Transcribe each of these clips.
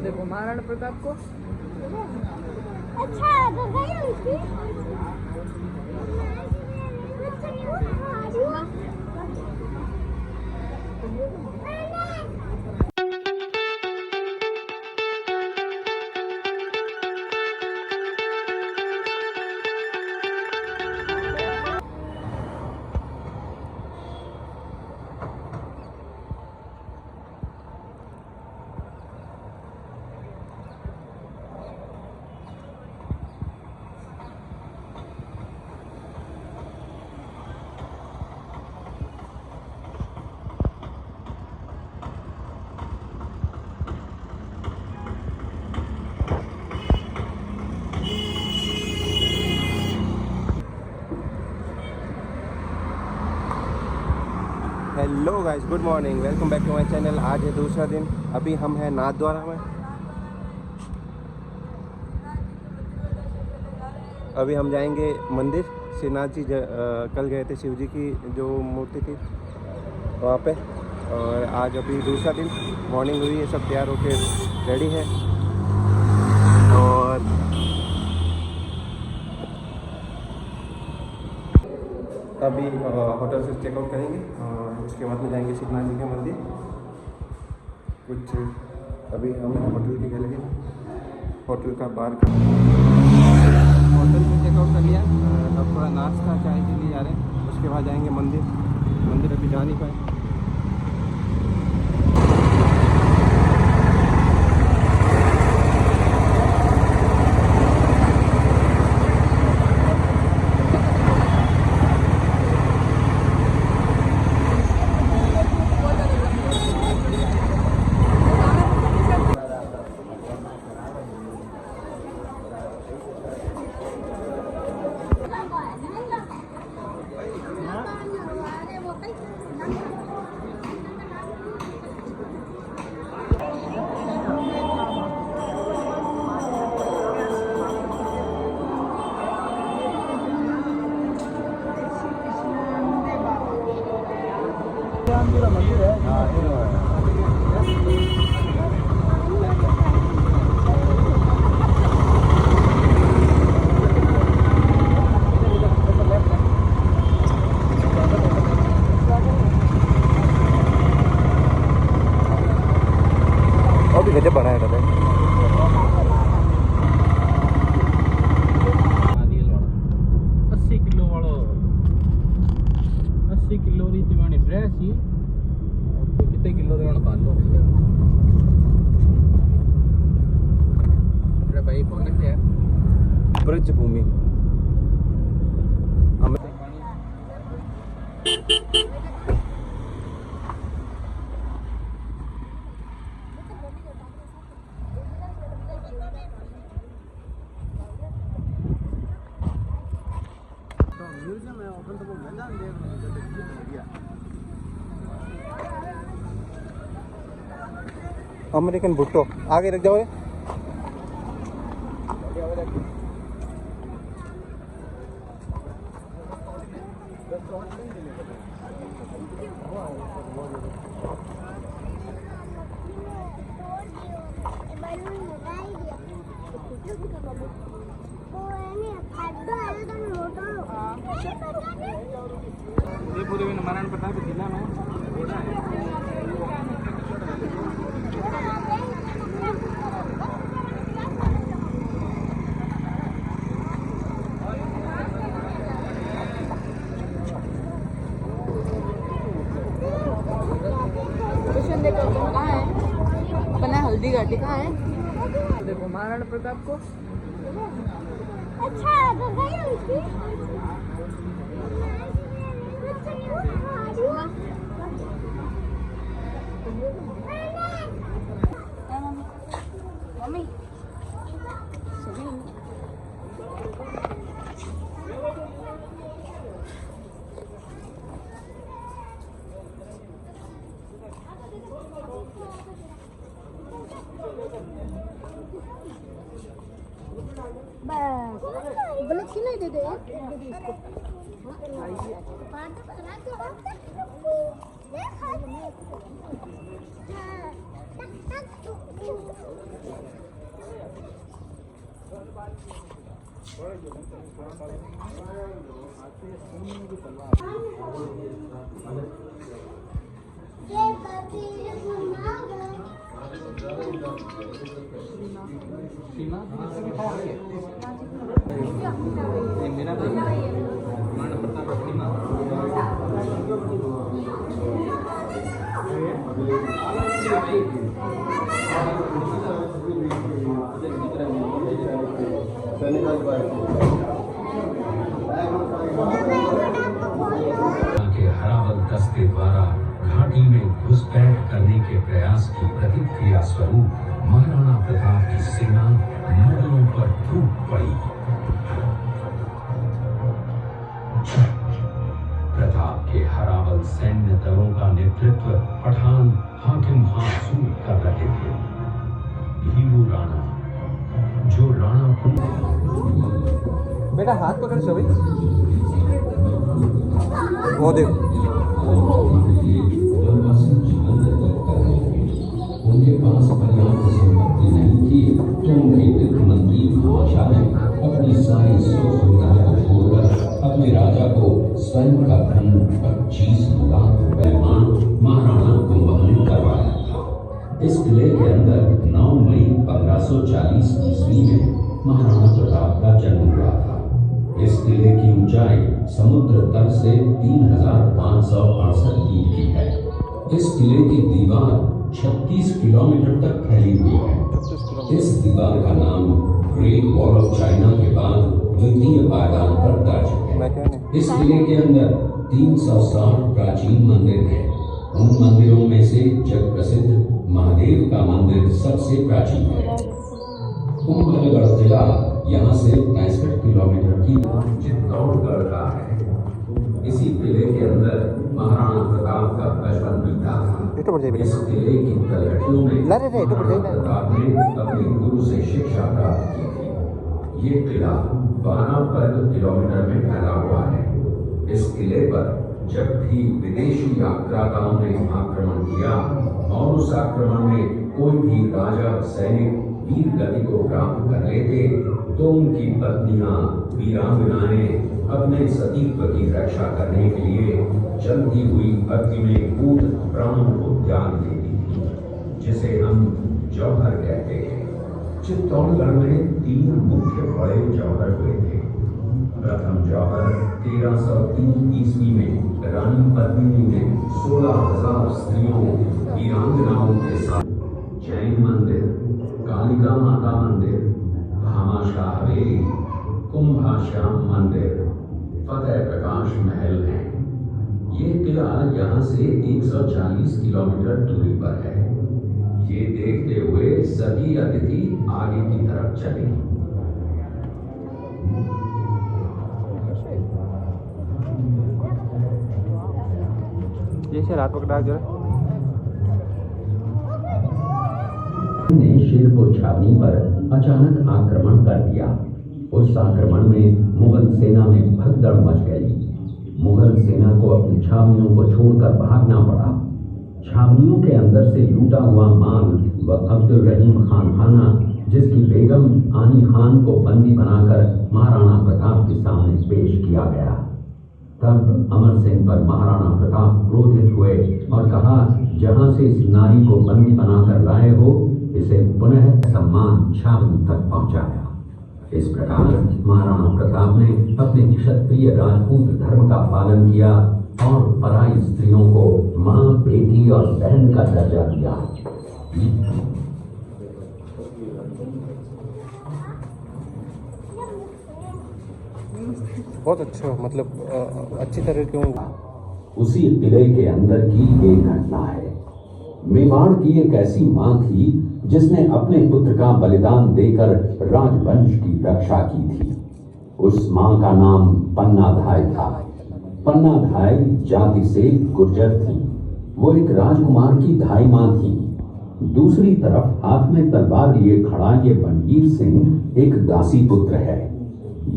देखो महाराणा प्रताप को। अच्छा hello guys, good morning, welcome back to my channel. आज है दूसरा दिन। अभी हम हैं नाथद्वारा में। अभी हम जाएंगे मंदिर। श्रीनाथ जी कल गए थे शिव जी की जो मूर्ति थी वहाँ पे, और आज अभी दूसरा दिन। मॉर्निंग हुई है, सब तैयार होके रेडी है और अभी होटल से चेकआउट करेंगे और उसके बाद में जाएंगे श्रीनाथ जी के मंदिर। कुछ अभी हम होटल के गए, लेकिन होटल का बाहर का होटल से चेकआउट कर लिया। अब थोड़ा नाश्ता चाय के लिए जा रहे हैं, उसके बाद जाएंगे मंदिर अभी जा नहीं पाए। मंदिर है। और भी गजब बनाया था। 80 किलो री दीवानी ड्रेस ही कितने किलो देना पाल लो अरे भाई पहुंच गया ब्रज भूमि। म्यूजियम है ओपन, तो वो मैदान देख बढ़िया। अमेरिकन भुट्टो आगे रख जाओ। ये पूरे में महाराणा प्रताप के जिला में घोड़ा है। देखो कहाँ है अपना हल्दी घाटी, कहाँ है? देखो महाराणा प्रताप को। अच्छा मम्मी बोले खिला दे दे इसको। के हरावल दस्ते द्वारा घाटी में घुसपैठ करने के प्रयास की प्रतिक्रिया स्वरूप महाराणा प्रताप की सेना मुगलों पर टूट पड़ी। प्रताप के हरावल सैन्य दलों का नेतृत्व पठान हाकिम हासूर कर रहे थे। भीरू राणा जो राणा बेटा हाथ पकड़ सभी वो देखो उनके पास पर्याप्त संपत्ति नहीं थी तो उनके वित्त मंत्री महाशाह ने अपनी सारी सुख सुविधा को छोड़कर अपने राजा को स्वयं का धन 25 लाख रुपए महाराणा कुंभकर्ण करवाया था। इस किले के अंदर 9 मई 1540 ईस्वी में महाराणा प्रताप का जन्म हुआ था। इस किले की ऊंचाई समुद्र तल से 3568 फीट की है। इस किले की दीवार 36 किलोमीटर तक फैली हुई है। इस दीवार का नाम ग्रेट वॉल ऑफ चाइना के बाद द्वितीय पायदान पर दर्ज है। इस किले के अंदर 360 प्राचीन मंदिर हैं। उन मंदिरों में से जग प्रसिद्ध महादेव का मंदिर सबसे प्राचीन है। कुंभलगढ़ किला यहाँ से 65 किलोमीटर की चित्तौड़गढ़ का है। इसी किले के अंदर महाराणा प्रताप का बचपन बीता था। इस किले की तलहटियों में प्रताप ने अपने गुरु से शिक्षा प्राप्त की थी। ये किला 12 वर्ग किलोमीटर में फैला हुआ है। इस किले पर जब भी विदेशी आक्रांताओं ने आक्रमण किया और उस आक्रमण में कोई भी राजा सैनिक वीर गति को प्राप्त कर लेते तो उनकी पत्नियां वीरांगनाएं अपने सतीत्व की रक्षा करने के लिए जलती हुई अग्नि में कूद प्राणों को त्याग देती थी, जिसे हम जौहर कहते हैं। चित्तौड़गढ़ में 3 मुख्य बड़े जौहर हुए थे। प्रथम जौहर 1303 ईस्वी में रानी पद्मिनी ने 16,000 स्त्रियों वीरांगनाओं के साथ जैन मंदिर, कालिका माता मंदिर, भामाशाह हवेली, कुंभाश्याम मंदिर, फतेह प्रकाश महल हैं। ये किला यहाँ से 140 किलोमीटर दूरी पर है। ये देखते हुए सभी अतिथि आगे की तरफ चले। जैसे रात पकड़ा जरा ने शेरपुर छावनी पर अचानक आक्रमण कर दिया। उस आक्रमण में मुगल सेना में भगदड़ मच गई। मुगल सेना को अपनी छावनियों को छोड़कर भागना पड़ा। छावनियों के अंदर से लूटा हुआ माल व अब्दुल रहीम खाना, जिसकी बेगम आनी खान को बंदी बनाकर महाराणा प्रताप के सामने पेश किया गया। तब अमर सिंह पर महाराणा प्रताप क्रोधित हुए और कहा, जहां से इस नारी को बंदी बनाकर लाए हो, इसे पुनः सम्मान छावनी तक पहुंचाया। इस प्रकार महाराणा प्रताप ने अपने क्षत्रिय राजपूत धर्म का पालन किया और पराई स्त्रियों को मां, बेटी और बहन का दर्जा दिया। बहुत अच्छा, मतलब अच्छी तरह क्यों। उसी किले के अंदर की एक घटना है। मेवाड़ की एक ऐसी मां थी जिसने अपने पुत्र का बलिदान देकर राजवंश की रक्षा की थी। उस मां का नाम पन्नाधाय था। पन्नाधाय जाति से गुर्जर थी। वो एक राजकुमार की धाई मां थी। दूसरी तरफ हाथ में तलवार लिए खड़ा ये बनवीर सिंह एक दासी पुत्र है।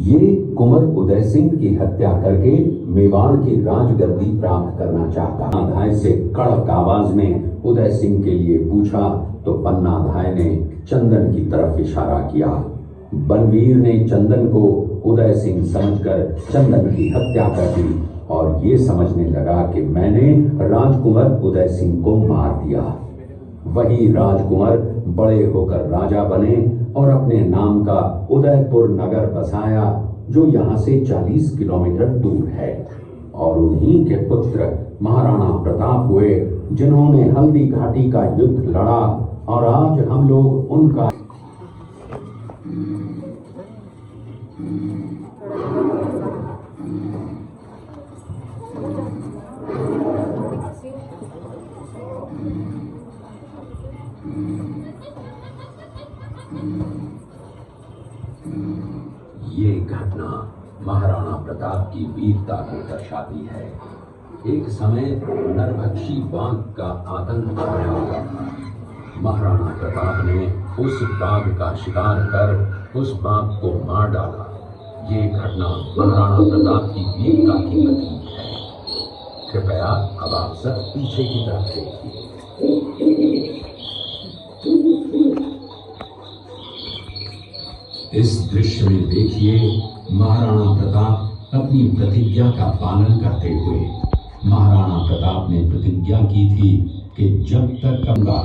ये कुंवर उदय सिंह की हत्या करके मेवाड़ की राजगद्दी प्राप्त करना चाहता। धाय से कड़क आवाज में उदय सिंह के लिए पूछा तो पन्नाधाय ने चंदन की तरफ इशारा किया। बनवीर ने चंदन को उदय सिंह समझकर चंदन की हत्या कर दी और ये समझने लगा कि मैंने राजकुंवर उदय सिंह को मार दिया। वही राजकुंवर बड़े होकर राजा बने और अपने नाम का उदयपुर नगर बसाया, जो यहाँ से 40 किलोमीटर दूर है। और उन्हीं के पुत्र महाराणा प्रताप हुए, जिन्होंने हल्दी घाटी का युद्ध लड़ा और आज हम लोग उनका ये घटना महाराणा प्रताप की वीरता को दर्शाती है। एक समय नरभक्षी बाघ का आतंक छाया हुआ था। महाराणा प्रताप ने उस बाघ का शिकार कर उस बाघ को मार डाला। ये घटना महाराणा प्रताप की वीरता की प्रतीक है। कृपया अब आप सब पीछे की तरफ देखिए। इस दृश्य में देखिए महाराणा प्रताप अपनी प्रतिज्ञा का पालन करते हुए। महाराणा प्रताप ने प्रतिज्ञा की थी कि जब तक करूंगा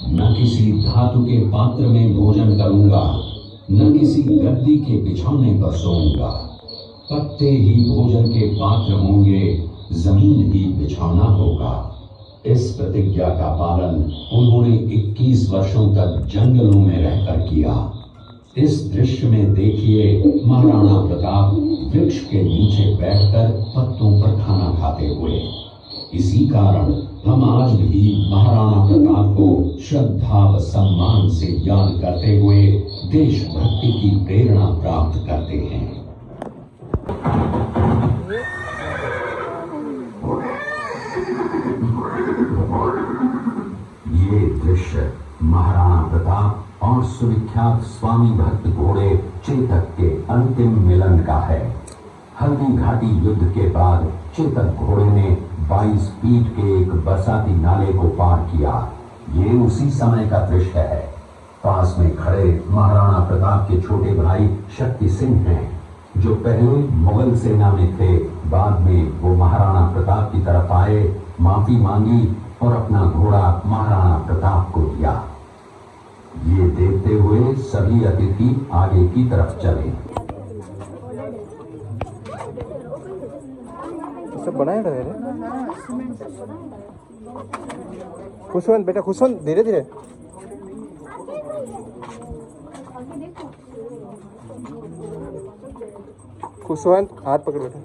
न किसी धातु के पात्र में भोजन करूंगा, न किसी गद्दी के बिछौने पर सोऊंगा। पत्ते ही भोजन के पात्र होंगे, जमीन ही बिछौना होगा। इस प्रतिज्ञा का पालन उन्होंने 21 वर्षों तक जंगलों में रहकर किया। इस दृश्य में देखिए महाराणा प्रताप वृक्ष के नीचे बैठकर पत्तों पर खाना खाते हुए। इसी कारण हम आज भी महाराणा प्रताप को श्रद्धा व सम्मान से याद करते हुए देशभक्ति की प्रेरणा प्राप्त करते हैं। ये दृश्य महाराणा प्रताप और सुविख्यात स्वामी भक्त घोड़े चेतक के अंतिम मिलन का है। हल्दी घाटी युद्ध के बाद चेतक घोड़े ने 22 फीट के एक बरसाती नाले को पार किया। ये उसी समय का दृश्य है। पास में खड़े महाराणा प्रताप के छोटे भाई शक्ति सिंह हैं, जो पहले मुगल सेना में थे। बाद में वो महाराणा प्रताप की तरफ आए, माफी मांगी और अपना घोड़ा महाराणा प्रताप को दिया। ये देखते हुए सभी अतिथि आगे की तरफ चले। सब बनाया था रे। खुशवंत बेटा, खुशवंत धीरे धीरे। खुशवंत हाथ पकड़ बेटा।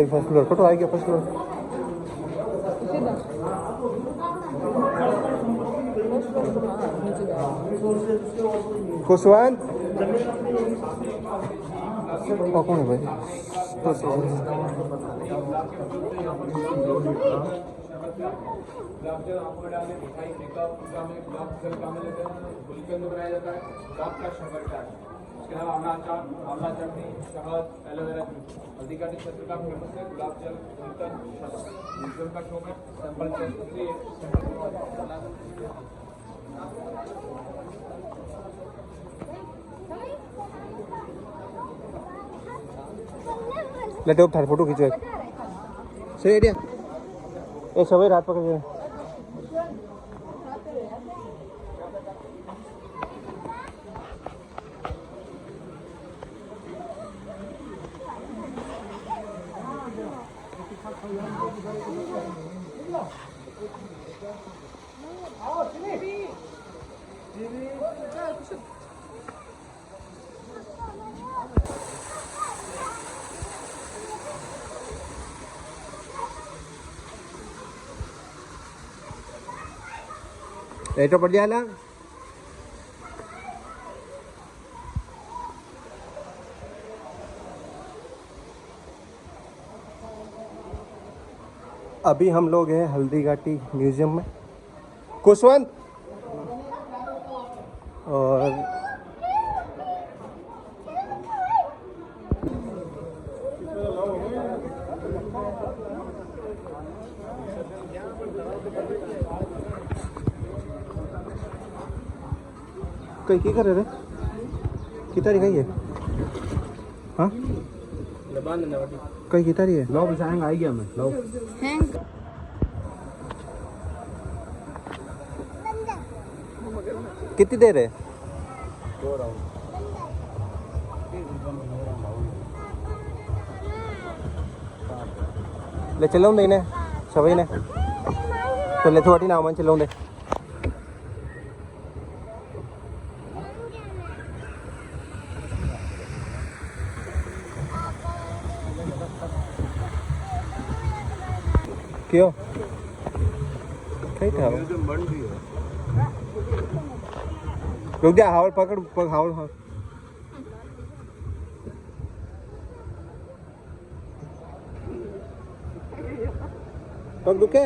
फर्स्ट फ्लोर फोटो आएगी। फर्स्ट फ्लोर खुशवंत कौन है भाई? गुलाब जल आंखों में डालने, मिठाई पूजा में गुलाब जल काम में लेते हैं, होली के अंदर बनाया जाता है। गुलाब का शक्कर चाट, इसके अलावा आमला अचार, आमला चटनी, शहद, एलोवेरा जूस। हल्दी घाटी क्षेत्र का फेमस है गुलाब जल, कीर्तन, म्यूजियम का शौक है, सैंपल लैपटॉप थार फोटो खींचो। सही आइडिया। ये सभी रात पकड़ लैपटॉप पड़ जाएगा। अभी हम लोग हैं हल्दी घाटी म्यूजियम में, कुशवंत। और कई की कर रहे की तारीख है ये? हाँ कई की तारीख है? लो बिछाएंगे, आई गया मैं लो। कितनी देर है? 2 राउंड। ले चलो इन्हें सभी ने तो ले थोड़ी ना मन चलो दे। क्यों कहीं था रुक जा, हावड़ पकड़, हावड़ हाँ पग रुके।